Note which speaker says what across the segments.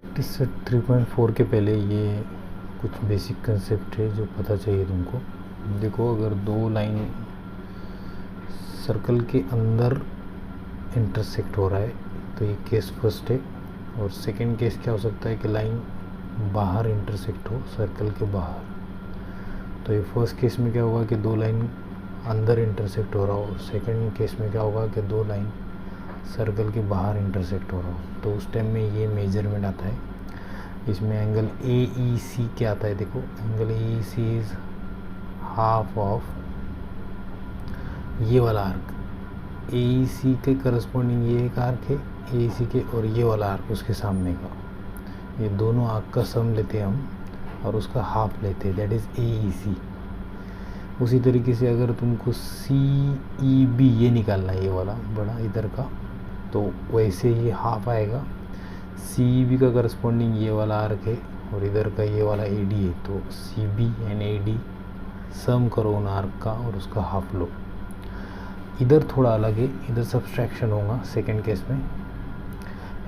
Speaker 1: Practice set 3.4 के पहले ये कुछ बेसिक कंसेप्ट है जो पता चाहिए तुमको। देखो, अगर दो लाइन सर्कल के अंदर इंटरसेक्ट हो रहा है तो ये केस फर्स्ट है। और सेकंड केस क्या हो सकता है कि लाइन बाहर इंटरसेक्ट हो, सर्कल के बाहर। तो ये फर्स्ट केस में क्या होगा कि दो लाइन अंदर इंटरसेक्ट हो रहा हो। सेकंड केस में क्या होगा कि दो लाइन सर्कल के बाहर इंटरसेक्ट हो रहा हो। तो उस टाइम में ये मेजरमेंट आता है। इसमें एंगल AEC क्या आता है? देखो, angle AEC is half of ये वाला आर्क। AEC के करस्पॉन्डिंग ये एक आर्क है AEC के, और ये वाला आर्क उसके सामने का। ये दोनों आर्क का सम लेते हैं हम और उसका हाफ लेते हैं, दैट इज़ AEC। उसी तरीके से अगर तुमको CEB ये निकालना है, ये वाला बड़ा इधर का, तो वैसे ही हाफ आएगा। CEB का करस्पॉन्डिंग ये वाला आर्क है और इधर का ये वाला AD है। तो CB एंड AD सम करो उन आर्क का और उसका हाफ लो। इधर थोड़ा अलग है, इधर सब्सट्रैक्शन होगा सेकेंड केस में।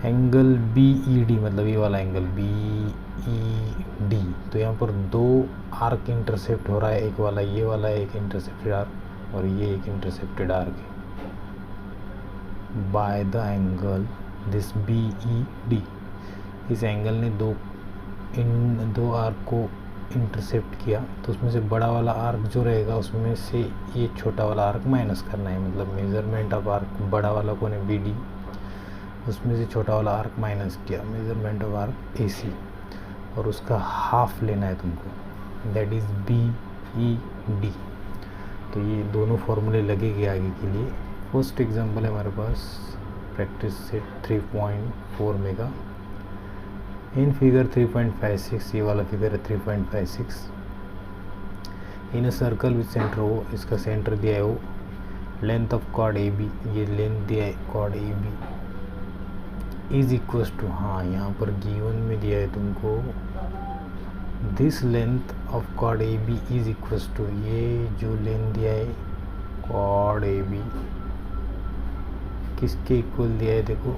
Speaker 1: एंगल BED मतलब ये वाला एंगल BED, तो यहाँ पर दो आर्क इंटरसेप्ट हो रहा है। एक वाला ये वाला है, एक इंटरसेप्टेड आर्क, और ये एक इंटरसेप्टेड आर्क है। By the angle this BED, इस एंगल ने दो आर्क को इंटरसेप्ट किया। तो उसमें से बड़ा वाला आर्क जो रहेगा उसमें से ये छोटा वाला आर्क माइनस करना है। मतलब मेजरमेंट ऑफ आर्क बड़ा वाला कौन है? BD, उसमें से छोटा वाला आर्क माइनस किया, मेजरमेंट ऑफ आर्क AC, और उसका हाफ लेना है तुमको, दैट इज़ BED। तो ये दोनों फॉर्मूले लगेंगे आगे के लिए। फर्स्ट एग्जांपल है हमारे पास प्रैक्टिस सेट 3.4 में का। इन फिगर 3.56, ये वाला फिगर है 3.56। In a circle with center O, इसका सेंटर दिया है O, length of chord AB, ये लेंथ दिया है chord AB is equals to, हाँ यहाँ पर गिवन में दिया है तुमको, this length of chord AB is equals to, ये जो लेंथ दिया है कॉर्ड AB किसके इक्वल दिया है? देखो,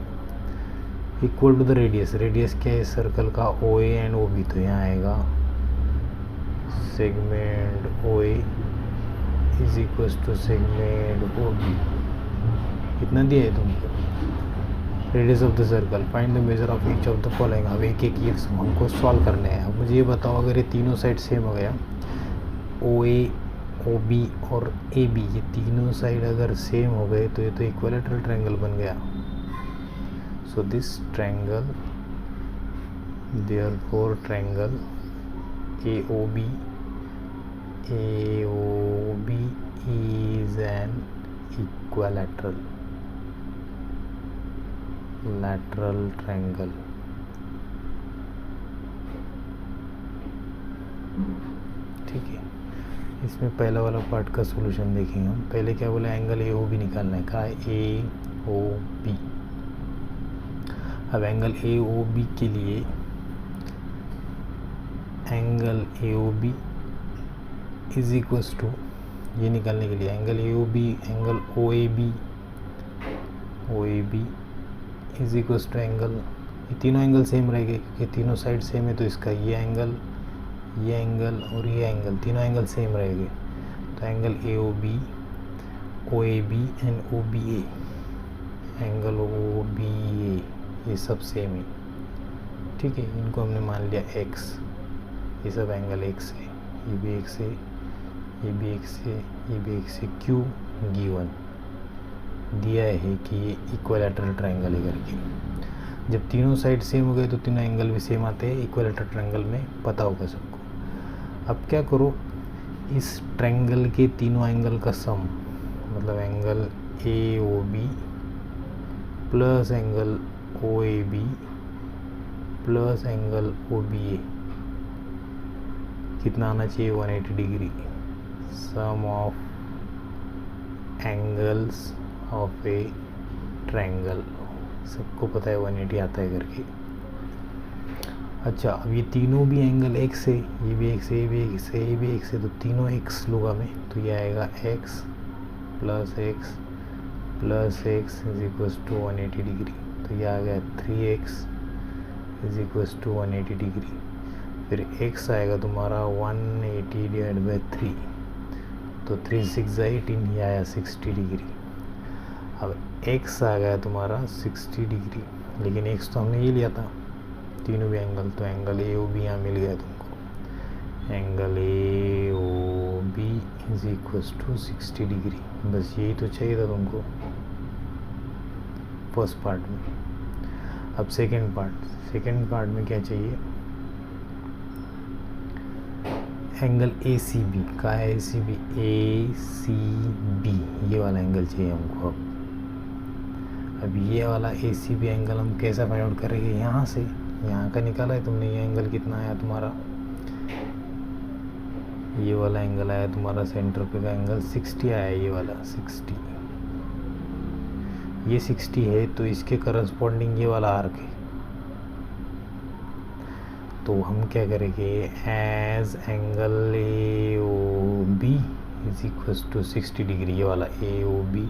Speaker 1: equal to the radius. Radius क्या है सर्कल का? OA and OB। तो यहाँ आएगा segment OA is equals to segment OB। कितना दिया है तुमको? Radius of the circle. Find the measure of each of the following. अब एक एक ये हमको सॉल्व करने हैं। अब मुझे ये बताओ, अगर ये तीनों साइड सेम हो गया, OA, OB और AB, ये तीनों साइड अगर सेम हो गए तो ये तो इक्विलैटरल ट्रायंगल बन गया। So this triangle, therefore triangle AOB is an equilateral triangle। ठीक है, इसमें पहला वाला पार्ट का सॉल्यूशन देखेंगे हम। पहले क्या बोला? एंगल AOB निकालना है। कहा AOB। अब एंगल AOB के लिए, angle AOB is equals to, ये निकालने के लिए angle AOB angle OAB is equals to angle, ये तीनों एंगल सेम रहेंगे क्योंकि तीनों साइड सेम है। तो इसका ये एंगल और ये एंगल, तीनों एंगल सेम रहेंगे। तो angle AOB, OAB and OBA, angle OBA, ये सब सेम है। ठीक है, इनको हमने मान लिया X, ये सब एंगल X है, ये भी X है, ये भी X है, ये भी X है। क्यों? गिवन दिया है कि ये इक्विलैटरल ट्रायंगल है करके। जब तीनों साइड सेम हो गए तो तीनों एंगल भी सेम आते हैं इक्विलैटरल ट्रायंगल में, पता होगा सबको। अब क्या करो, इस ट्रायंगल के तीनों एंगल का सम, मतलब angle AOB plus angle OAB plus angle OBA कितना आना चाहिए? 180 degree. Sum of angles of a triangle, सबको पता है 180 आता है करके। अच्छा, अब ये तीनों भी एंगल X है, ये भी X है, ये भी X है, ये भी X है, तो तीनों X लूँगा मैं। तो ये आएगा X plus X is equals to 180 degree. तो ये आ गया 3X is equals to 180 degree. फिर x आएगा तुम्हारा 180 डिवाइड बाई 3, तो 3 6 18, ये आया 60 डिग्री। अब x आ गया तुम्हारा 60 डिग्री, लेकिन x तो हमने ये लिया था तीनों भी एंगल, तो एंगल ए ओ बी यहाँ मिल गया तुमको। Angle A O B is equals to 60 degree. बस यही तो चाहिए था तुमको फर्स्ट पार्ट में। अब सेकंड पार्ट में क्या चाहिए, एंगल ए सी बी का है, ए सी बी, ये वाला एंगल चाहिए हमको। अब ये वाला ए सी बी एंगल हम कैसा फाइंड आउट करेंगे, यहाँ से, यहाँ का निकाला है तुमने, ये एंगल कितना आया तुम्हारा, ये वाला एंगल आया तुम्हारा सेंटर पे का एंगल 60 आया, ये वाला 60, ये 60 है, तो इसके करस्पॉन्डिंग ये वाला आर्क है। तो हम क्या करेंगे, as angle A O B is equals to 60 degree, ये वाला ए ओ बी,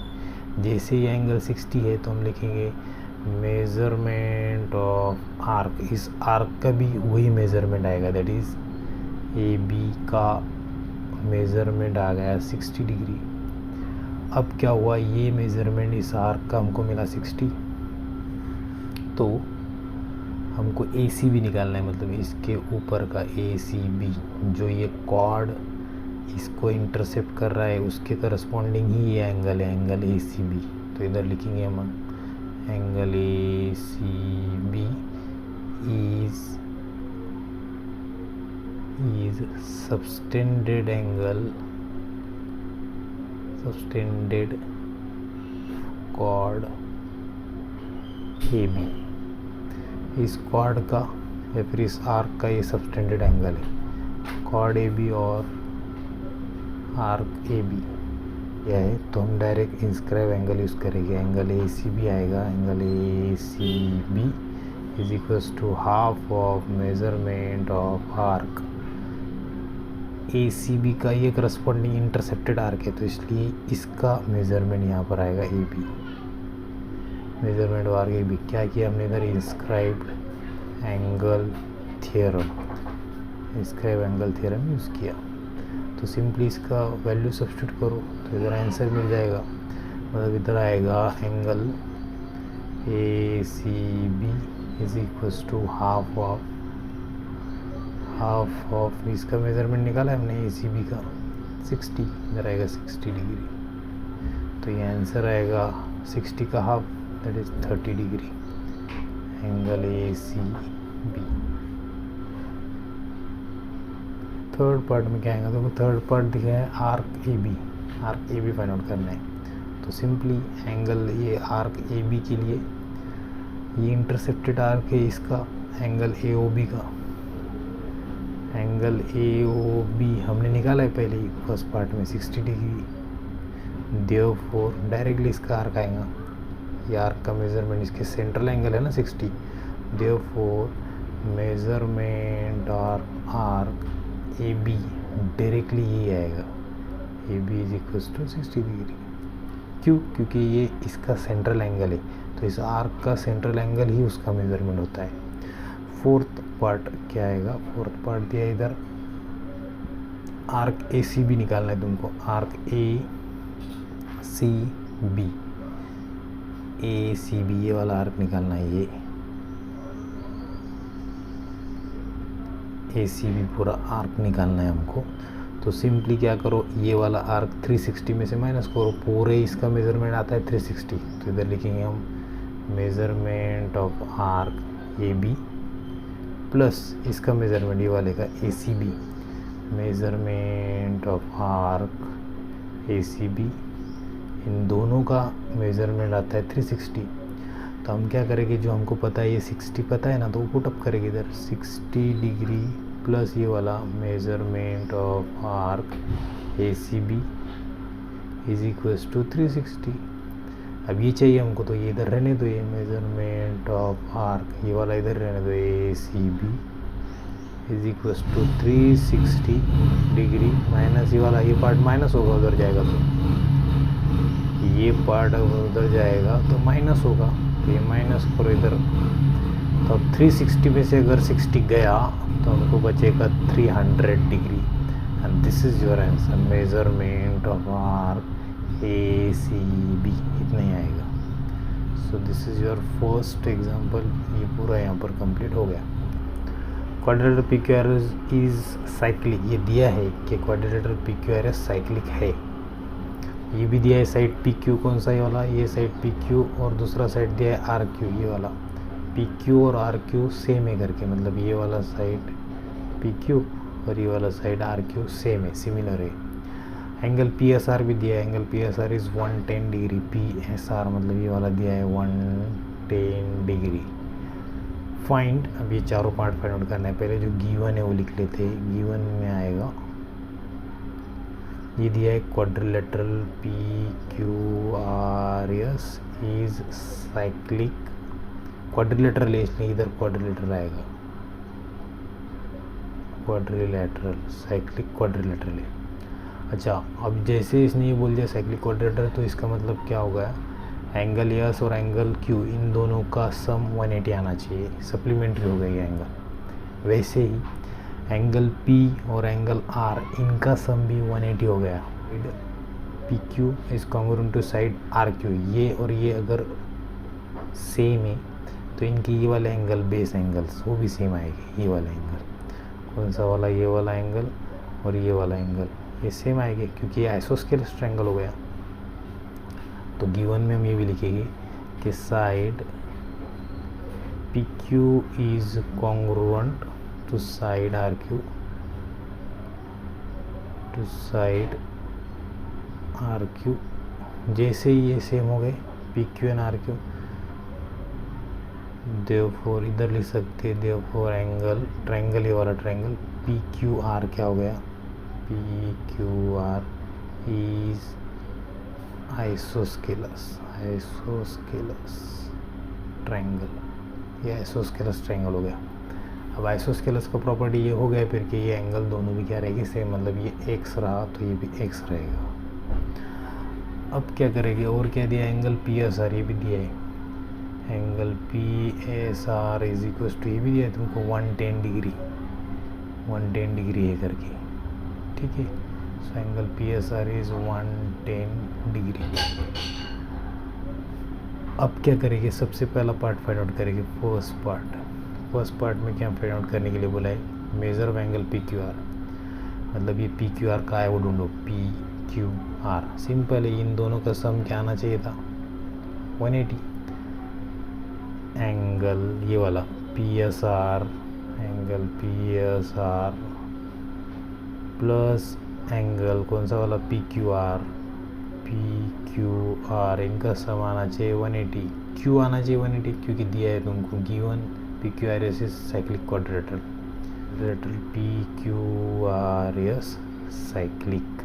Speaker 1: जैसे ये एंगल 60 है तो हम लिखेंगे मेज़रमेंट ऑफ आर्क। इस आर्क का भी वही मेज़रमेंट आएगा, दैट इज़ ए बी का मेज़रमेंट आ गया 60 डिग्री। अब क्या हुआ, ये मेज़रमेंट इस आर्क का हमको मिला 60, तो हमको ए सी बी निकालना है, मतलब इसके ऊपर का ए सी बी, जो ये कॉर्ड इसको इंटरसेप्ट कर रहा है उसके करस्पॉन्डिंग ही ये एंगल है, एंगल ए सी बी। तो इधर लिखेंगे हम angle A C B is subtended chord A B. इस कॉर्ड का या फिर इस आर्क का ये सबटेंडेड एंगल है, कॉर्ड ए बी और आर्क ए बी यह है। तो हम डायरेक्ट इंस्क्राइब एंगल यूज़ करेंगे, एंगल ए सी बी आएगा, angle A C B is equals to half of measurement of arc. A C B का ये करस्पॉन्डिंग इंटरसेप्टेड आर्क है, तो इसलिए इसका मेजरमेंट यहाँ पर आएगा A B, measurement of arc A B. क्या किया हमने इधर, inscribed angle theorem, inscribe angle theorem use किया। तो सिंपली इसका वैल्यू सब्स्टिट्यूट करो तो इधर आंसर मिल जाएगा, मतलब इधर आएगा angle A C B is equals to half of इसका मेज़रमेंट निकाला है हमने ए सी बी का 60, इधर आएगा 60 डिग्री, तो ये आंसर आएगा 60 का half, that is 30 degree, angle A C B. Third part में क्या आएगा, तो थर्ड पार्ट दिखा है arc A B find out करना है। तो सिंपली एंगल ये आर्क ए बी के लिए ये इंटरसेप्टेड आर्क है, इसका एंगल ए ओ बी का, एंगल ए ओ बी हमने निकाला है पहले ही फर्स्ट पार्ट में 60 डिग्री। देयरफॉर डायरेक्टली इसका आर्क आएगा, ये आर्क का मेजरमेंट, इसके सेंट्रल एंगल है ना 60, therefore measurement arc A B directly ये आएगा, A B is equals to 60 degree. क्यों, क्योंकि ये इसका सेंट्रल एंगल है, तो इस आर्क का सेंट्रल एंगल ही उसका मेजरमेंट होता है। फोर्थ पार्ट क्या आएगा, फोर्थ पार्ट दिया इधर आर्क ए सी बी निकालना है तुमको, आर्क ए सी बी ये वाला आर्क निकालना है, ये ए सी बी पूरा आर्क निकालना है हमको। तो सिंपली क्या करो, ये वाला आर्क 360 में से माइनस करो, पूरे इसका मेज़रमेंट आता है 360, तो इधर लिखेंगे हम measurement of arc A B plus इसका मेज़रमेंट ये वाले का A C B, measurement of arc A C B, इन दोनों का मेज़रमेंट आता है 360। तो हम क्या करेंगे, जो हमको पता है ये 60 पता है ना, तो वो पुटअप करेंगे इधर 60 डिग्री प्लस ये वाला measurement of arc A C B is equals to 360। अब ये चाहिए हमको, तो ये इधर रहने दो, ये मेज़रमेंट ऑफ आर्क ये वाला इधर रहने दो, A C B is equals to 360 degree minus ये वाला, ये पार्ट माइनस होगा उधर जाएगा, तो ये पार्ट अगर उधर जाएगा तो माइनस होगा, तो ये माइनस करो इधर, तो अब 360 में से अगर 60 गया तो हमको बचेगा 300 degree and this is your answer. Measurement of arc A C B इतना ही आएगा। So this is your first example. ये पूरा यहाँ पर कंप्लीट हो गया। Quadrilateral P Q R is cyclic, ये दिया है कि quadrilateral P Q R S cyclic है। ये भी दिया है साइड पी क्यू, कौन सा ये वाला, ये साइड पी क्यू, और दूसरा साइड दिया है आर क्यू, ये वाला पी क्यू और आर क्यू सेम है करके, मतलब ये वाला साइड पी क्यू और ये वाला साइड आर क्यू सेम है, सिमिलर है। एंगल पी एस आर भी दिया है, angle P S are is 110 degree, P S are मतलब ये वाला दिया है 110 डिग्री। फाइंड, अब ये चारों पार्ट फाइंड आउट करना है। पहले जो गिवन है वो लिख लेते हैं। गिवन में आएगा, ये दिया है quadrilateral P Q R S is cyclic, quadrilateral है इसलिए इधर क्वाड्रिलेटरल आएगा, क्वाड्रिलेटरल साइक्लिक क्वाड्रिलेटरल है। अच्छा, अब जैसे इसने ये बोल दिया साइक्लिक क्वाड्रिलेटरल, तो इसका मतलब क्या हो गया, एंगल एस और एंगल क्यू इन दोनों का सम 180 आना चाहिए, सप्लीमेंट्री हो गया ये एंगल। वैसे ही एंगल P और एंगल R इनका सम भी 180 हो गया। P Q is congruent to side R Q, ये और ये अगर सेम है तो इनकी ये वाले एंगल बेस एंगल्स वो भी सेम आएगी। ये वाला एंगल कौन सा वाला, ये वाला एंगल और ये वाला एंगल ये सेम आएंगे क्योंकि ये आइसोस्केलस ट्रायंगल हो गया। तो गिवन में हम ये भी लिखेंगे कि side P Q is congruent to side R Q, to side R Q. जैसे ये सेम हो गए P Q and R Q, therefore इधर लिख सकते हैं देयरफॉर एंगल ट्रायंगल, ये वाला ट्रायंगल पी क्यू आर क्या हो गया, P Q R is isosceles, isosceles triangle, ये आइसोस्केलस ट्रायंगल हो गया। अब आइसोस्केलस का प्रॉपर्टी ये हो गया फिर कि ये एंगल दोनों भी क्या रहेगी सेम, मतलब ये एक्स रहा तो ये भी एक्स रहेगा। अब क्या करेंगे, और क्या दिया, एंगल पी एस आर ये भी दिया है, angle P S R is equal to ये भी दिया है तुमको 110 डिग्री, 110 डिग्री है करके, ठीक है। So angle P S R is 110 degree. अब क्या करेंगे, सबसे पहला पार्ट फाइंड आउट करेंगे, फर्स्ट पार्ट में क्या फाइंड आउट करने के लिए बोला है, measure of angle P Q are, मतलब ये पी क्यू आर का है वो ढूंढो, पी क्यू आर सिंपल है, इन दोनों का सम क्या आना चाहिए था 180। एंगल ये वाला P S R, angle P S are plus angle कौन सा वाला पी क्यू आर, इनका सम आना चाहिए 180। क्यों आना चाहिए 180, क्योंकि दिया है तुमको given P Q R S is cyclic quadrilateral, P Q R S cyclic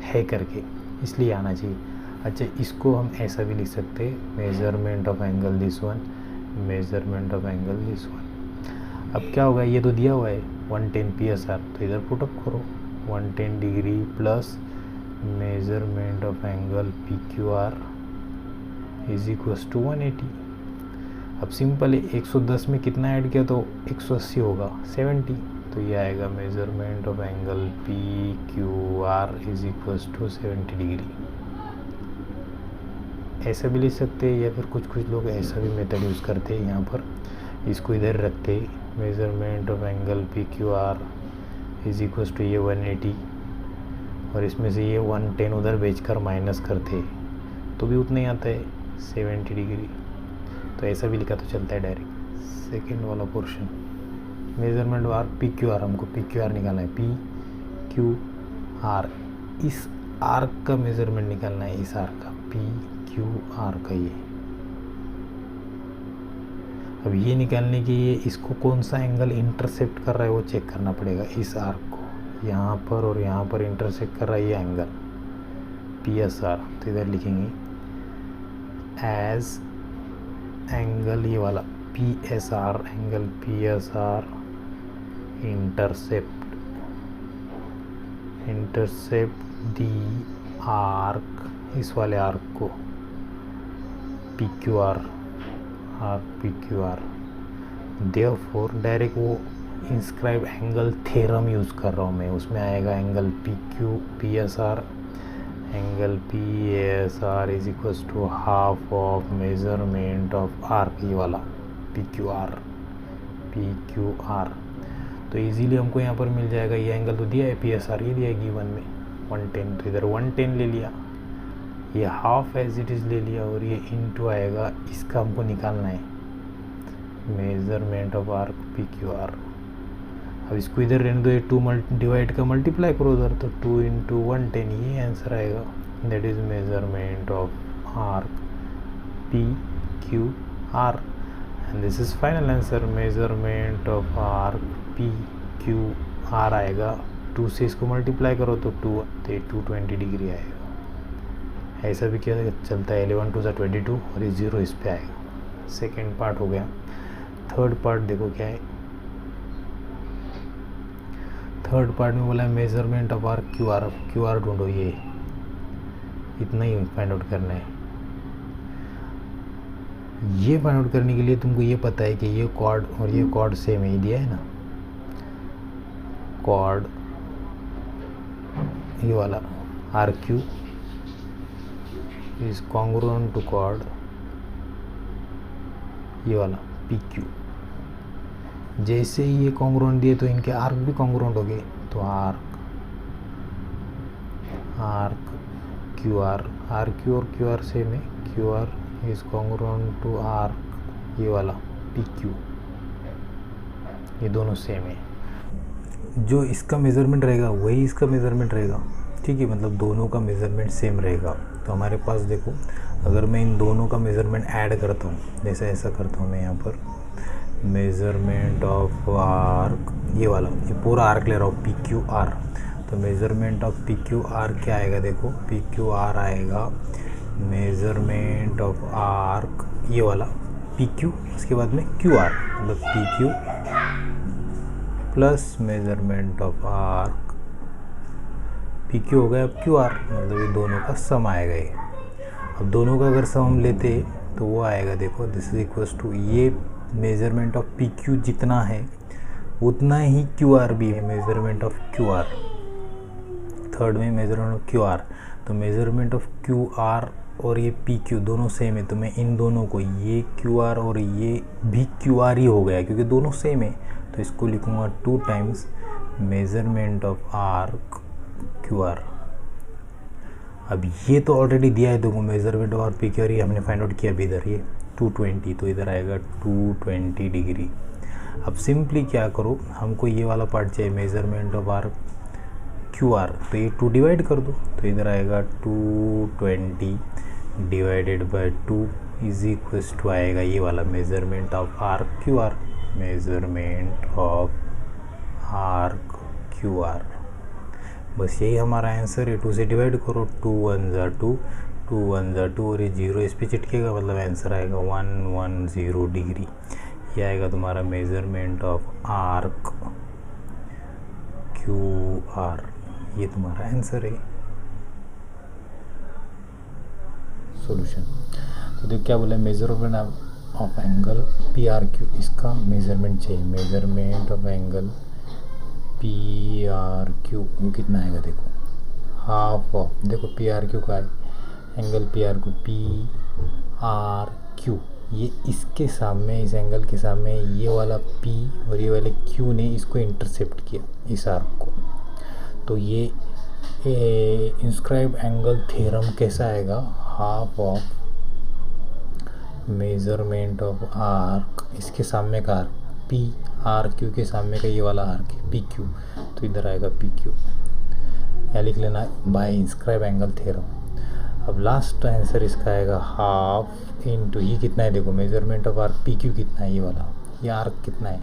Speaker 1: है करके, इसलिए आना चाहिए। अच्छा, इसको हम ऐसा भी लिख सकते हैं, measurement of angle this one, measurement of angle this one. अब क्या होगा, ये तो दिया हुआ है 110 पी एस आर, तो इधर पुट अप करो 110 degree plus measurement of angle P Q R is equals to 180। अब सिंपल है, 110 में कितना ऐड किया तो 180 होगा 70, तो ये आएगा measurement of angle P Q R is equals to 70 degree. ऐसा भी लिख सकते हैं या फिर कुछ लोग ऐसा भी मेथड यूज़ करते हैं, यहाँ पर इसको इधर रखते हैं, measurement of angle P Q R is equals to ये 180 और इसमें से ये 110 उधर बेचकर माइनस करते तो भी उतना ही आता है 70 डिग्री। तो ऐसा भी लिखा तो चलता है डायरेक्ट। सेकेंड वाला portion, measurement R P Q are, हमको पी क्यू आर निकालना है, पी क्यू आर, इस आर्क का मेजरमेंट निकालना है, इस आर्क का पी क्यू आर का। ये अब ये निकालने के लिए इसको कौन सा एंगल इंटरसेप्ट कर रहा है वो चेक करना पड़ेगा। इस आर्क को यहाँ पर और यहाँ पर इंटरसेक्ट कर रहा है ये एंगल पी एस आर, तो इधर लिखेंगे एज एंगल ये वाला P S R, angle P S R intercept the arc, इस वाले आर्क को P Q R, arc P Q R therefore direct वो इंस्क्राइब एंगल थ्योरम यूज़ कर रहा हूँ मैं, उसमें आएगा angle P Q P S R, angle P S R is equal to half of measurement of arc, ये वाला P Q R. तो इजीली हमको यहाँ पर मिल जाएगा, ये एंगल तो दिया है पी एस आर, ये दिया है गिवन में 110, तो इधर 110 ले लिया, ये हाफ एज इट इज़ ले लिया, और ये इनटू आएगा, इसका हमको निकालना है measurement of arc P Q are. अब इसको इधर रहने दो, ये 2 डिवाइड का मल्टीप्लाई करो उधर, तो 2 इंटू 110, ये आंसर आएगा, that is measurement of arc P Q are, and this is final answer, measurement of arc P Q are आएगा, 2 से इसको मल्टीप्लाई करो तो 2, तो 220 डिग्री आएगा। ऐसा भी क्या चलता है, 11 2 22 और ये 0 इस पे आएगा। सेकेंड पार्ट हो गया। थर्ड पार्ट देखो क्या है, थर्ड पार्ट में बोला है measurement of R Q R ढूंढो, ये इतना ही फाइंड आउट करना है। ये फाइंड आउट करने के लिए तुमको ये पता है कि ये कॉर्ड और ये कॉर्ड सेम ही दिया है ना, कॉर्ड ये वाला R Q is congruent to chord ये वाला पी क्यू। जैसे ही ये कॉन्ग्रुएंट दिए तो इनके आर्क भी कॉन्ग्रुएंट हो गए, तो आर्क क्यू आर और क्यू आर सेम है, Q R is congruent to arc ये वाला पी क्यू, ये दोनों सेम है। जो इसका मेज़रमेंट रहेगा वही इसका मेज़रमेंट रहेगा, ठीक है, मतलब दोनों का मेज़रमेंट सेम रहेगा। तो हमारे पास देखो, अगर मैं इन दोनों का मेज़रमेंट ऐड करता हूँ, जैसे ऐसा करता हूँ मैं यहाँ पर, मेज़रमेंट ऑफ आर्क ये वाला, ये पूरा आर्क ले रहा हूँ पी क्यू आर, तो measurement of P Q are क्या आएगा, देखो पी क्यू आर आएगा मेज़रमेंट ऑफ आर्क ये वाला पी क्यू, उसके बाद में क्यू आर, मतलब P Q plus measurement of arc P Q हो गया, अब क्यू आर, मतलब ये दोनों का सम आएगा ये। अब दोनों का अगर सम हम लेते तो वो आएगा, देखो दिस इज इक्वल्स टू, ये मेज़रमेंट ऑफ पी क्यू जितना है उतना ही क्यू आर भी है, measurement of Q R, third में मेज़रमेंट ऑफ क्यू आर, तो मेज़रमेंट ऑफ क्यू आर और ये पी क्यू दोनों सेम है, तो मैं इन दोनों को, ये क्यू आर और ये भी क्यू आर ही हो गया क्योंकि दोनों सेम है, तो इसको लिखूँगा 2 times measurement of arc Q are. अब ये तो ऑलरेडी दिया है देखो, measurement of P Q are, ये हमने फाइंड आउट किया अभी, इधर ये 220, तो इधर आएगा 220 डिग्री। अब सिंपली क्या करो, हमको ये वाला पार्ट चाहिए measurement of arc Q R, तो ये 2 डिवाइड कर दो, तो इधर आएगा 220 divided by 2 is equals to आएगा ये वाला measurement of arc Q R, measurement of arc Q R. बस यही हमारा आंसर है, 2 से डिवाइड करो, 2 1 ज़ा 2, 2 1 ज़ा 2 और ये 0 इस पे चिटकेगा, मतलब आंसर आएगा 110 डिग्री। ये आएगा तुम्हारा measurement of arc Q are, ये तुम्हारा आंसर है। सॉल्यूशन तो देखो क्या बोला, measurement of angle P R Q, इसका मेजरमेंट चाहिए, measurement of angle P R Q, वो कितना आएगा देखो, हाफ ऑफ, देखो पी आर क्यू का है angle P R Q, P R Q, ये इसके सामने, इस एंगल के सामने ये वाला पी और ये वाले क्यू ने इसको इंटरसेप्ट किया, इस आर्क को, तो ये इंस्क्राइब एंगल थ्योरम कैसा आएगा, half of measurement of arc, इसके सामने का आर्क पी आर क्यू के सामने का ये वाला आर्क है पी क्यू, तो इधर आएगा पी क्यू, या लिख लेना बाय इंस्क्राइब एंगल थ्योरम। अब लास्ट आंसर इसका आएगा हाफ इनटू, ये कितना है देखो, measurement of arc P Q कितना है, ये वाला, ये आर्क कितना है,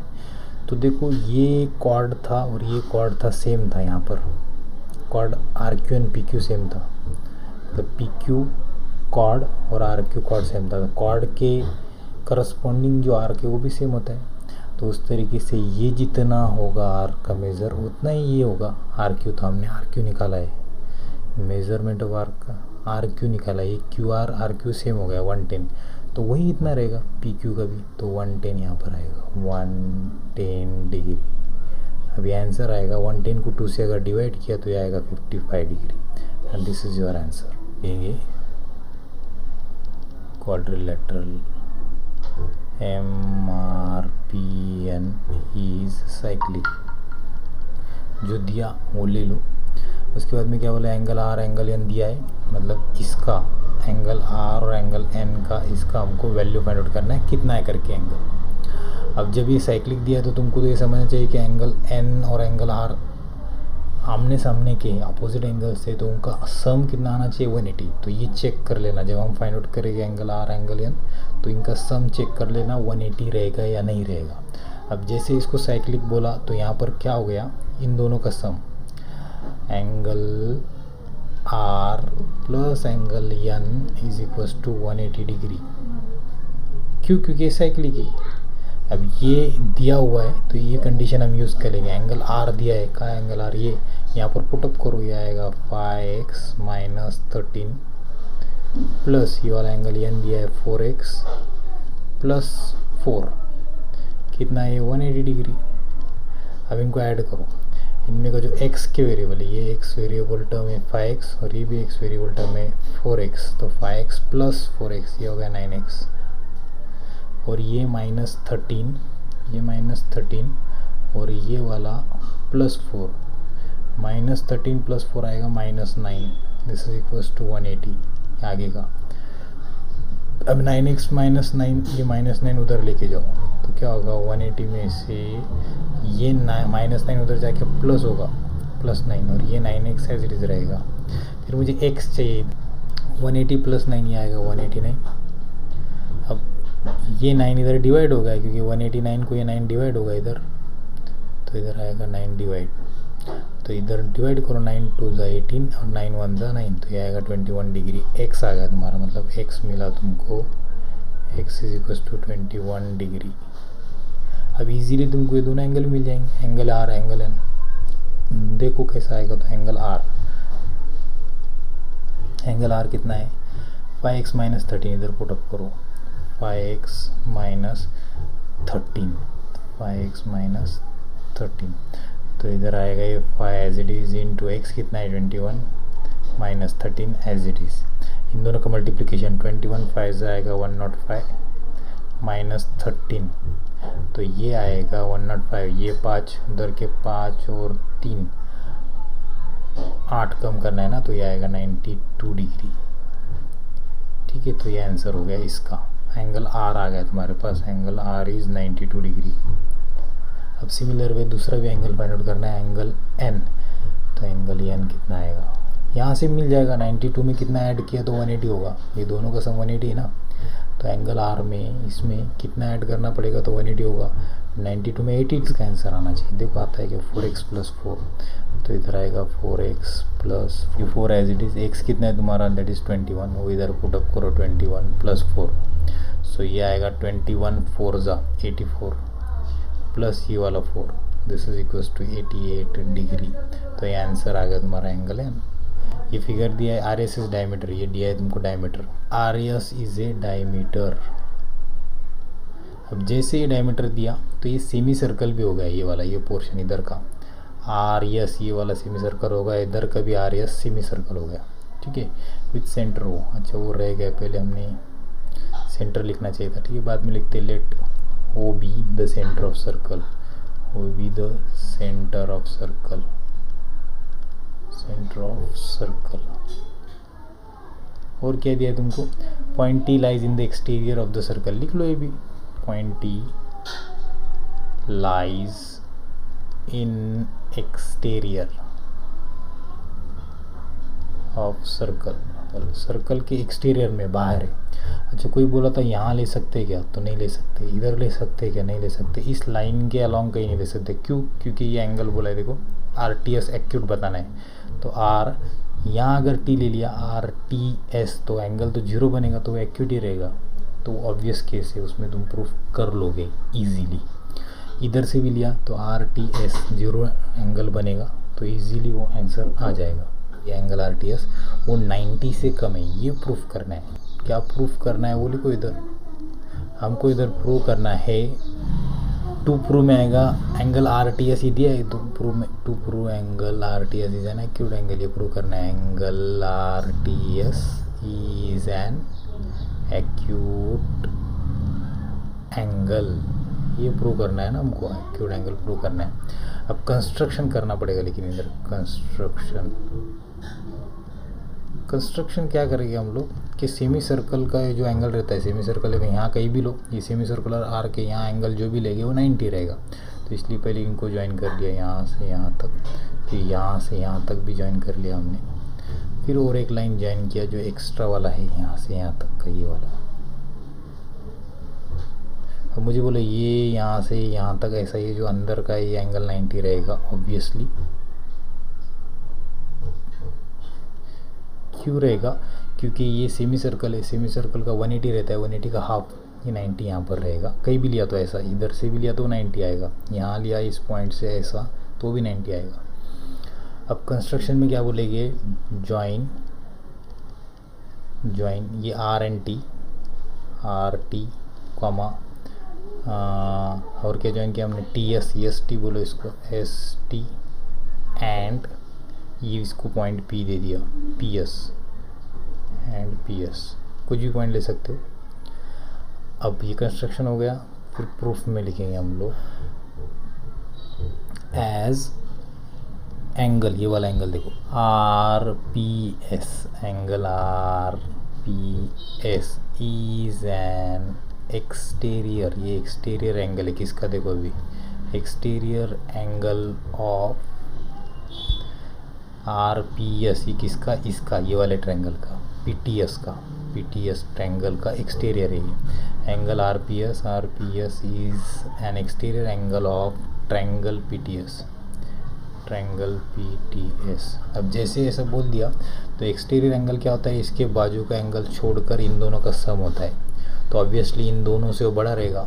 Speaker 1: तो देखो ये कॉर्ड था और ये कॉर्ड था, सेम था, यहाँ पर chord R Q and P Q same था, मतलब पी क्यू कॉर्ड और आर क्यू कॉर्ड सेम था, तो कॉर्ड के करस्पॉन्डिंग जो आर्क है वो भी सेम होता है, तो उस तरीके से ये जितना होगा आर्क का मेज़र उतना ही ये होगा आर क्यू, तो हमने आर क्यू निकाला है, मेज़रमेंट ऑफ आर्क का आर क्यू निकाला, ये Q R R Q same हो गया 110, तो वही इतना रहेगा पी क्यू का भी, तो 110 यहाँ पर आएगा 110 डिग्री। अभी आंसर आएगा 110 को 2 से अगर डिवाइड किया तो ये आएगा 55 degree and this is your answer. ये क्वाड्रिलेटरल MRPN इज साइक्लिक जो दिया वो ले लो। उसके बाद में क्या बोला, एंगल R एंगल N दिया है, मतलब इसका एंगल R और एंगल N का इसका हमको वैल्यू फाइंड आउट करना है कितना है करके एंगल। अब जब ये साइक्लिक दिया है तो तुमको तो ये समझना चाहिए कि एंगल N और एंगल R आमने सामने के अपोजिट एंगल से, तो उनका सम कितना आना चाहिए 180। तो ये चेक कर लेना जब हम फाइंड आउट करेंगे एंगल R एंगल N, तो इनका सम चेक कर लेना 180 रहेगा या नहीं रहेगा। अब जैसे इसको साइक्लिक बोला तो यहाँ पर क्या हो गया, इन दोनों का sum angle R plus angle N is equals to 180 degree. क्यों? क्योंकि साइक्लिक है। अब ये दिया हुआ है तो ये कंडीशन हम यूज़ करेंगे। एंगल R दिया है, कहाँ एंगल R, ये यहाँ पर पुटअप करो, ये आएगा 5x माइनस 13 प्लस ये वाला एंगल N दिया है 4x प्लस 4, कितना है 180 डिग्री। अब इनको ऐड करो, इनमें का जो x के वेरिएबल है, ये x वेरिएबल टर्म है 5x और ये भी x वेरिएबल टर्म है 4x, तो 5x प्लस 4x ये हो गया 9x और ये माइनस 13, ये माइनस 13 और ये वाला प्लस 4, माइनस 13 प्लस 4 आएगा minus 9, this is equals to 180 आगे का। अब 9x माइनस 9, ये माइनस 9 उधर लेके जाओ तो क्या होगा 180 में से ये माइनस 9 उधर जाके प्लस होगा प्लस 9 और ये 9x एज इट इज रहेगा। फिर मुझे x चाहिए, 180 प्लस 9 ये आएगा 189। अब ये 9 इधर डिवाइड होगा क्योंकि 189 को ये 9 डिवाइड होगा इधर, तो इधर आएगा 9 डिवाइड, तो इधर डिवाइड करो 9 2 ज़ा 18 और 9 1 ज़ा 9, तो ये आएगा 21 डिग्री। x आ गया तुम्हारा, मतलब x मिला तुमको, x is equal to 21 degree. अब इजीली तुमको ये दोनों एंगल मिल जाएंगे, एंगल R एंगल N। देखो कैसा आएगा, तो एंगल R कितना है 5x माइनस 13, इधर पुटअप करो 5x माइनस 13, 5x माइनस 13, तो इधर आएगा ये 5 as it is into x कितना है 21 माइनस 13 एज इट इज़। इन दोनों का मल्टीप्लिकेशन 21 5 आएगा 105 माइनस 13, तो ये आएगा 105, ये 5 उधर के 5 और 3 8 कम करना है ना, तो ये आएगा 92 डिग्री। ठीक है, तो ये आंसर हो गया इसका। एंगल R आ गया तुम्हारे पास, एंगल R इज़ 92 डिग्री। अब सिमिलर वे दूसरा भी एंगल फाइंड आउट करना है, एंगल N, तो एंगल N कितना आएगा यहाँ से मिल जाएगा। 92 में कितना ऐड किया तो 180 होगा, ये दोनों का सम 180 है ना, तो एंगल R में इसमें कितना ऐड करना पड़ेगा तो 180 होगा। 92 में 82 का आंसर आना चाहिए। देखो आता है कि 4x प्लस 4, तो इधर आएगा 4x plus 4 as it is. x कितना है तुम्हारा, दैट इज़ 21, वो इधर पुटअप करो 21 प्लस 4, सो ये आएगा 21 4 ज़ा 84 प्लस ये वाला 4, this is equals to 88 degree. तो ये आंसर आ गया तुम्हारा एंगल है। ये फिगर दिया है RS इज डायमीटर, ये दिया है तुमको diameter, RS is a diameter. अब जैसे ये डायमीटर दिया तो ये सेमी सर्कल भी होगा, ये वाला ये पोर्शन इधर का RS ये वाला सेमी सर्कल होगा, इधर का भी RS सेमी सर्कल हो गया। ठीक है, विथ सेंटर हो, अच्छा वो रह गया, पहले हमने सेंटर लिखना चाहिए था। ठीक है, बाद में लिखते late O be the center of circle, O be the center of circle, center of circle। और क्या दिया तुमको, point T lies in the exterior of the circle, लिख लो ये भी, point T lies in exterior of circle, circle के exterior में, बाहर है। अच्छा कोई बोला था यहाँ ले सकते क्या, तो नहीं ले सकते। इधर ले सकते क्या, नहीं ले सकते। इस लाइन के अलॉन्ग कहीं नहीं ले सकते। क्यों? क्योंकि ये एंगल बोला है, देखो RTS एक्यूट बताना है, तो R यहाँ अगर T ले लिया RTS, तो एंगल तो 0 बनेगा, तो वो एक्यूट ही रहेगा, तो ऑब्वियस केस है, उसमें तुम प्रूफ कर लोगे इजीली। इधर से भी लिया तो RTS 0 एंगल बनेगा, तो इजीली वो आंसर आ जाएगा। ये एंगल RTS वो 90 से कम है, ये प्रूफ करना है। क्या प्रूफ करना है वो लिखो इधर, हमको इधर प्रूव करना है, टू प्रूव में आएगा एंगल आर टी एस ही दिया है, to prove angle R T S is an acute angle, ये प्रूव करना है angle R T S is an acute angle, ये प्रूव करना है ना हमको, एक्यूट एंगल प्रूव करना है। अब कंस्ट्रक्शन करना पड़ेगा, लेकिन इधर कंस्ट्रक्शन क्या करेंगे हम लोग कि सेमी सर्कल का जो एंगल रहता है, सेमी सर्कल में यहाँ कहीं भी लो, ये सेमी सर्कुलर आर के यहाँ एंगल जो भी लेंगे वो 90 रहेगा। तो इसलिए पहले इनको ज्वाइन कर लिया यहाँ से यहाँ तक, फिर यहाँ से यहाँ तक भी ज्वाइन कर लिया हमने, फिर और एक लाइन ज्वाइन किया जो एक्स्ट्रा वाला है यहाँ से यहाँ तक का, ये वाला। अब मुझे बोले ये यहाँ से यहाँ तक ऐसा, ये जो अंदर का ये एंगल 90 रहेगा ऑब्वियसली, क्यों रहेगा, क्योंकि ये सेमी सर्कल है, सेमी सर्कल का 180 रहता है, 180 का हाफ, ये 90 यहाँ पर रहेगा। कहीं भी लिया तो ऐसा, इधर से भी लिया तो 90 आएगा, यहाँ लिया इस पॉइंट से ऐसा तो भी 90 आएगा। अब कंस्ट्रक्शन में क्या बोलेंगे, ज्वाइन ये आर टी कॉमा और क्या ज्वाइन किया हमने, टी एस टी बोलो इसको, एस टी एंड ये इसको पॉइंट पी दे दिया, P S and P S, कुछ भी पॉइंट ले सकते हो। अब ये कंस्ट्रक्शन हो गया, फिर प्रूफ में लिखेंगे हम लोग एज एंगल, ये वाला एंगल देखो are P S, angle R P S is N exterior, ये एक्सटीरियर एंगल है किसका, देखो अभी exterior angle of are P S, ये किसका, इसका, ये वाले ट्रायंगल का, पी टी एस ट्रायंगल का एक्सटीरियर है ये angle R P S is N exterior angle of triangle P T S. अब जैसे ऐसा बोल दिया तो एक्सटीरियर एंगल क्या होता है, इसके बाजू का एंगल छोड़कर इन दोनों का सम होता है, तो ऑब्वियसली इन दोनों से वो बड़ा रहेगा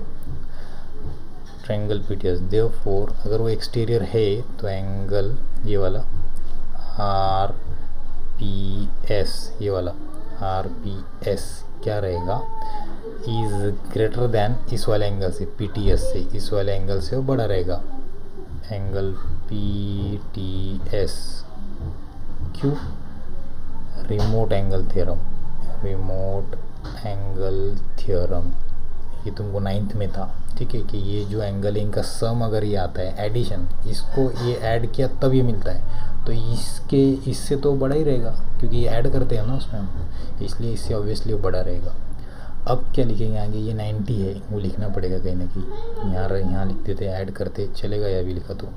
Speaker 1: triangle P T S. Therefore अगर वो एक्सटीरियर है तो एंगल ये वाला आर पी एस, ये वाला आर पी एस क्या रहेगा, इज़ ग्रेटर दैन इस वाले एंगल से, पी टी एस से, इस वाले एंगल से वो बड़ा रहेगा एंगल पी टी एस। क्यों, रिमोट एंगल थ्योरम, ये तुमको 9th में था, ठीक है, कि ये जो एंगल है इनका सम अगर ये आता है एडिशन, इसको ये ऐड किया तब ये मिलता है, तो इससे तो बड़ा ही रहेगा क्योंकि ये ऐड करते हैं ना उसमें हम, इसलिए इससे ऑब्वियसली वो बड़ा रहेगा। अब क्या लिखेंगे आगे, ये 90 है वो लिखना पड़ेगा कहीं ना कहीं, यहाँ लिख देते हैं, ऐड करते चलेगा, या भी लिखा तो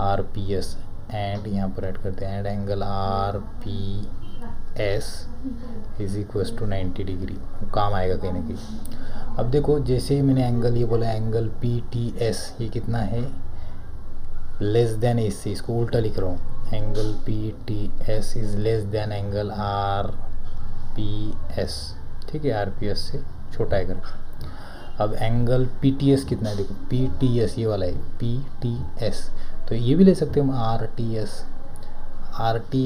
Speaker 1: आर पी एस एंड यहाँ पर ऐड करते हैं, and angle R P S is equals to 90 degree, वो काम आएगा कहीं ना कहीं। अब देखो जैसे मैंने एंगल ये बोला, एंगल पी टी एस ये कितना है, लेस देन इससे, इसको उल्टा लिख रहा हूँ, angle P T S is less than angle R P S, ठीक है, आर पी एस से छोटा है करके। अब एंगल पी टी एस कितना है, देखो पी टी एस ये वाला है, पी टी एस, तो ये भी ले सकते हैं हम आर टी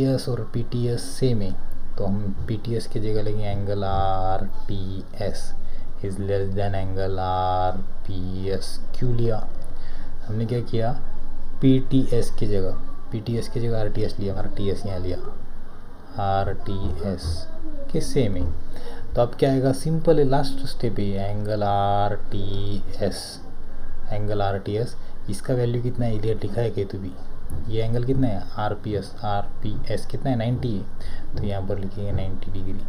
Speaker 1: एस और पी टी एस सेम है, तो हम पी टी एस की जगह लेंगे angle R T S is less than angle R P S. क्यों लिया हमने, क्या किया, पी टी एस की जगह आर टी एस लिया, आर टी एस यहाँ लिया, आर टी एस के सेम है। तो अब क्या आएगा, सिंपल है, लास्ट स्टेप है, एंगल आर टी एस, इसका वैल्यू कितना है, इधर लिखा है कि तो भी ये एंगल कितना है, आर पी एस कितना है, 90 है, तो यहाँ पर लिखेंगे 90 डिग्री,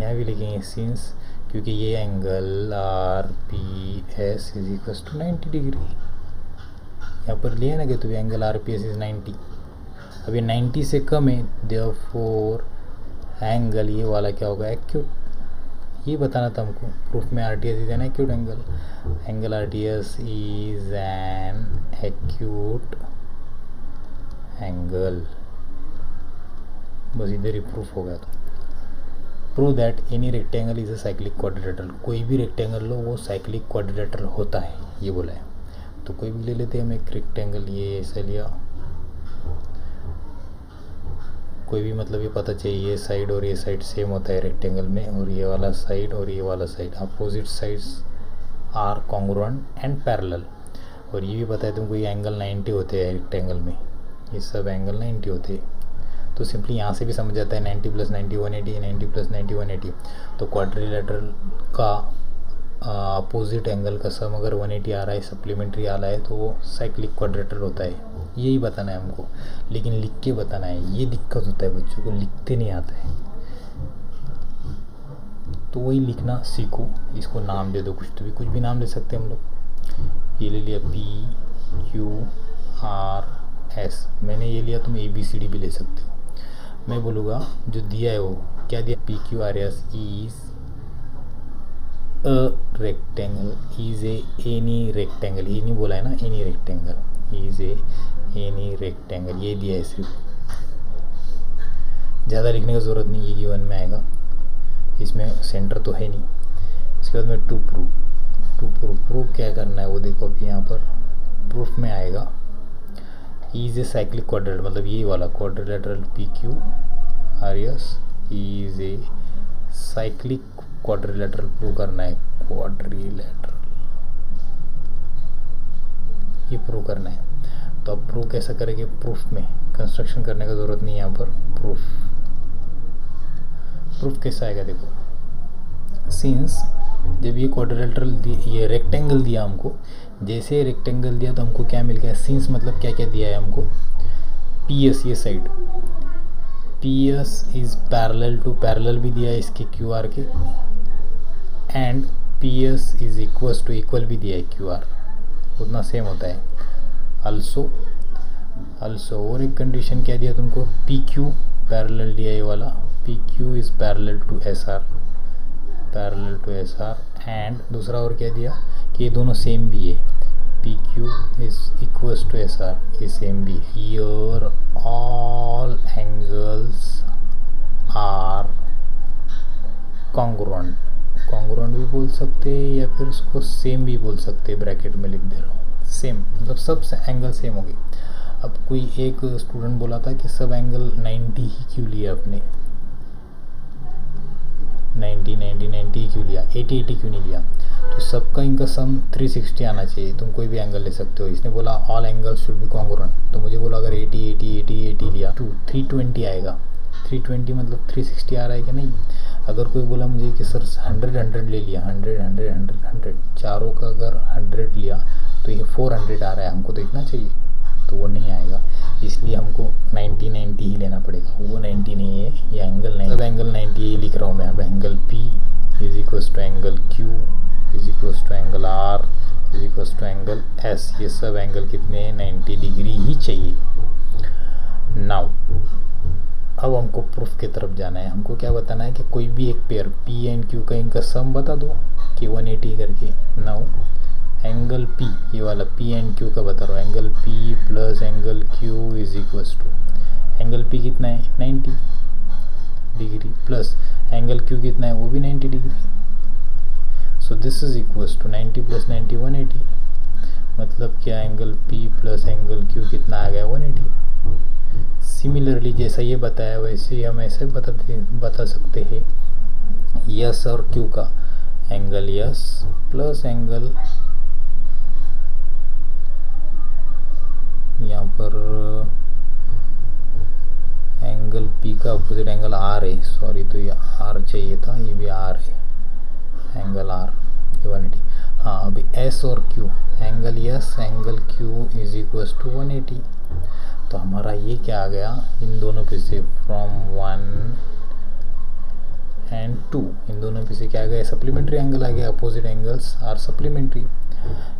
Speaker 1: यहाँ भी लिखेंगे सिंस, क्योंकि ये angle R P S is equals to 90 degree, यहाँ पर लिया ना कि तो angle R P S is 90, अब ये 90 से कम है, देयरफॉर एंगल ये वाला क्या होगा, एक्यूट, ये बताना था हमको, प्रूफ में are T S is an acute angle R T S is an acute angle, बस इधर ही प्रूफ हो गया। तो prove that any rectangle is a cyclic quadrilateral, कोई भी रेक्टेंगल लो वो साइक्लिक क्वाड्रिलेटरल होता है, ये बोला है। तो कोई भी ले लेते हैं हम एक रेक्टेंगल, ये ऐसा लिया कोई भी मतलब ये पता चाहिए ये साइड और ये साइड सेम होता है रेक्टेंगल में, और ये वाला साइड और ये वाला side opposite sides are congruent and parallel. और ये भी पता है तुमको ये एंगल 90 होते हैं रेक्टेंगल में, ये सब एंगल 90 होते हैं। तो सिंपली यहाँ से भी समझ जाता है 90 + 90 180, 90 + 90 180। तो क्वाड्रिलेटरल का अपोजिट एंगल का सम अगर 180 आ रहा है, सप्लीमेंट्री आ रहा है, तो वो साइक्लिक क्वाड्रेटर होता है। यही बताना है हमको, लेकिन लिख के बताना है। ये दिक्कत होता है बच्चों को, लिखते नहीं आता है, तो वही लिखना सीखो। इसको नाम दे दो, कुछ भी नाम ले सकते हैं हम लोग। ये ले लिया PQRS, मैंने ये लिया, तुम ABCD भी ले सकते हो। मैं बोलूँगा जो दिया है वो क्या दिया, PQRS is a rectangle, is a any rectangle, ये नहीं बोला है ना, any rectangle, is a any rectangle, ये दिया है सिर्फ। ज़्यादा लिखने की ज़रूरत नहीं, ये गिवन में आएगा, इसमें सेंटर तो है नहीं। उसके बाद में टू प्रूफ क्या करना है वो देखो। अभी यहाँ पर प्रूफ में आएगा इज़ ए साइक्लिक क्वाड्रिलेटरल, मतलब ये वाला quadrilateral PQRS is a cyclic quadrilateral prove करना है। क्वाड्रिलेटरल ये प्रूव करना है। तो अब प्रूव कैसा करेंगे, प्रूफ में कंस्ट्रक्शन करने का ज़रूरत नहीं है यहाँ पर। प्रूफ कैसा आएगा देखो, सिंस जब ये क्वाड्रिलेटरल ये रेक्टेंगल दिया हमको, जैसे रेक्टेंगल दिया तो हमको क्या मिल गया, सिंस मतलब क्या क्या दिया है हमको, PS ये side PS is parallel to, parallel भी दिया है इसके QR के, and PS is equals to, equal भी दिया है QR, उतना सेम होता है। अल्सो और एक कंडीशन क्या दिया तुमको, PQ पैरेलल दिया ये वाला, PQ is parallel to SR, and दूसरा और क्या दिया कि ये दोनों सेम भी है, PQ is equals to SR, ये सेम भी है। Here all angles are congruent भी बोल सकते हैं, या फिर उसको सेम भी बोल सकते हैं, ब्रैकेट में लिख दे रहा हूँ सेम, मतलब सब एंगल सेम हो गए। अब कोई एक स्टूडेंट बोला था कि सब एंगल 90 ही क्यों लिया आपने, 90 क्यों लिया, 80 क्यों नहीं लिया। तो सबका इनका सम 360 आना चाहिए, तुम कोई भी एंगल ले सकते हो। इसने बोला all angles should be congruent, तो मुझे बोला अगर 80 लिया तो 320 आएगा। 320 मतलब 360 आ रहा है कि नहीं। अगर कोई बोला मुझे कि सर 100 ले लिया, 100 चारों का अगर 100 लिया तो ये 400 आ रहा है, हमको तो इतना चाहिए, तो वो नहीं आएगा। इसलिए हमको 90 ही लेना पड़ेगा, वो 90 नहीं है, ये एंगल नहीं, सब एंगल 90 ही लिख रहा हूँ मैं। अब angle P is equals to angle Q is equals to angle R is equals to angle S, ये सब एंगल कितने हैं, 90 डिग्री ही चाहिए। नाउ अब हमको प्रूफ की तरफ जाना है। हमको क्या बताना है कि कोई भी एक पेयर P एंड Q का इनका सम बता दो कि 180 करके। नाउ एंगल P, ये वाला P एंड Q का बता रहा हूँ, angle P plus angle Q is equals to, angle P कितना है 90 डिग्री, प्लस एंगल Q कितना है वो भी 90 degree. So this is equals to 90 plus 90 180, मतलब क्या angle P plus angle Q कितना आ गया 180। सिमिलरली जैसा ये बताया वैसे ही हम ऐसे बता सकते हैं यस और Q का, एंगल यस प्लस एंगल, यहाँ पर एंगल P का अपोजिट एंगल R है, सॉरी, तो ये R चाहिए था, ये भी R है, एंगल R ये 180। हाँ, अभी S और Q, angle S angle Q is equals to 180। तो हमारा ये क्या आ गया, इन दोनों पे से फ्रॉम 1 एंड 2, इन दोनों पे से क्या आ गया, सप्लीमेंट्री एंगल आ गया, अपोजिट एंगल्स आर सप्लीमेंट्री।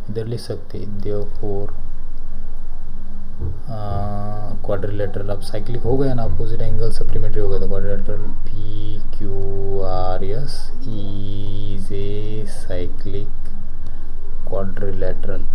Speaker 1: इधर लिख सकते देयरफॉर क्वाड्रिलेटरल, अब साइक्लिक हो गया ना, अपोजिट एंगल सप्लीमेंट्री हो गया, तो quadrilateral PQRS is a cyclic quadrilateral.